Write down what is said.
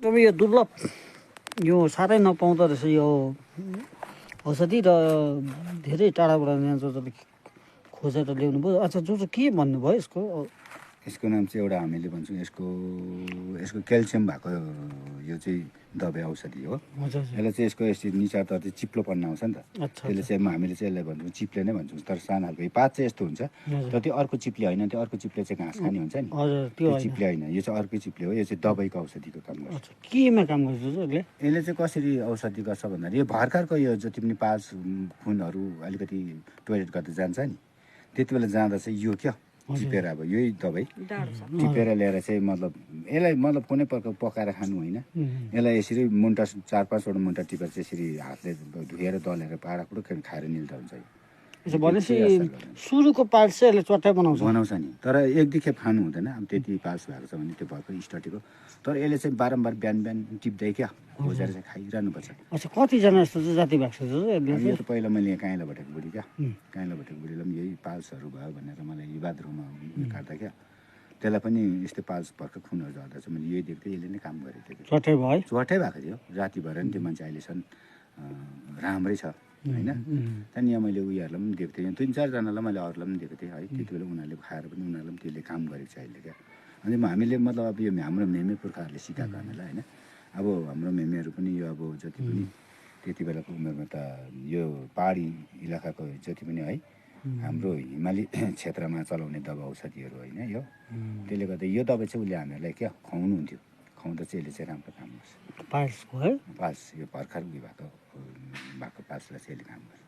अब यो दुर्लभ यो साह्रै नपाउँदो रहेछ यो औषधि र धेरै टाढाबाट यहाँ जसले खोजेर ल्याउनु भयो। अच्छा जो के भन्नुभयो यसको? यसको नाम चाहिँ एउटा हामीले भन्छौँ यसको क्याल्सियम भएको यो चाहिँ दबाई औषधि हो। यसलाई चाहिँ यसको यस्तो निचार त चाहिँ चिप्लोपन्न आउँछ नि त, त्यसले चाहिँ हामीले चाहिँ यसलाई भन्छौँ चिप्ले नै भन्छौँ। तर सानो खालको पात चाहिँ यस्तो हुन्छ, तर त्यो अर्को चिप्ले होइन, त्यो अर्को चिप्ले चाहिँ घाँस खाने हुन्छ नि, त्यो चिप्ले होइन, यो चाहिँ अर्कै चिप्ले हो। यो चाहिँ दबाईको औषधिको काम गर्छ। केमा काम गर्छ यसले? यसले चाहिँ कसरी औषधि गर्छ भन्दाखेरि यो भर्खरको यो जति पनि पास खुनहरू अलिकति टोइलेट गर्दा जान्छ नि, त्यति बेला जाँदा चाहिँ यो क्या टिपेर अब यही दबाई टिपेर ल्याएर चाहिँ मतलब यसलाई मतलब कुनै प्रकार पकाएर खानु होइन, यसलाई यसरी मुन्टा 4-5वटा मुन्टा टिपेर चाहिँ यसरी हातले धुएर दलेर पाडाकुडो खाएर निल्दा हुन्छ। भनेपछि सुरुको पाल्स चाहिँ यसले चट्टाइ बनाउँछ नि, तर एक दुई खेप खानु हुँदैन। अब त्यति पाल्स भएको छ भने त्यो भर्खर स्टडीको, तर यसले चाहिँ बारम्बार बिहान टिप्दै क्या खोजेर चाहिँ खाइरहनुपर्छ। अच्छा कतिजना यस्तो चाहिँ जाति भएको छ? यो त पहिला मैले काइँला भटेको बुढी क्या, काइँला भटेको बुढीलाई पनि यही पाल्सहरू भयो भनेर मलाई यो बाथरुममा काट्दा क्या, त्यसलाई पनि यस्तै पाल्स भर्खर खुनहरू झर्दा चाहिँ मैले यही देख्दै यसले नै काम गरेको थिएँ। चट्टै भयो, चट्टै भएको थियो जाति भएर नि त्यो मान्छे अहिलेसम्म राम्रै छ होइन। त्यहाँदेखि यहाँ मैले उयोहरूलाई पनि दिएको थिएँ, 3-4जनालाई मैले अरूलाई पनि दिएको थिएँ है। त्यति बेला उनीहरूले खाएर पनि उनीहरूलाई पनि त्यसले काम गरेको छ अहिले क्या। अनि हामीले मतलब अब यो हाम्रो मेमे पुर्खाहरूले सिकाएको हामीलाई होइन। अब हाम्रो मेमेहरू पनि यो अब जति पनि त्यति बेलाको उमेरमा त यो पहाडी इलाकाको जति पनि है हाम्रो हिमाली क्षेत्रमा चलाउने दबाई औषधिहरू होइन यो, त्यसले गर्दा यो दबाई चाहिँ उसले हामीहरूलाई क्या खुवाउनुहुन्थ्यो, खुवाउँदा चाहिँ यसले चाहिँ राम्रो काम गर्छ। पाल्सको है, पाल्स यो भर्खर उयो भएको पाल्सलाई चाहिँ यसले काम गर्छ।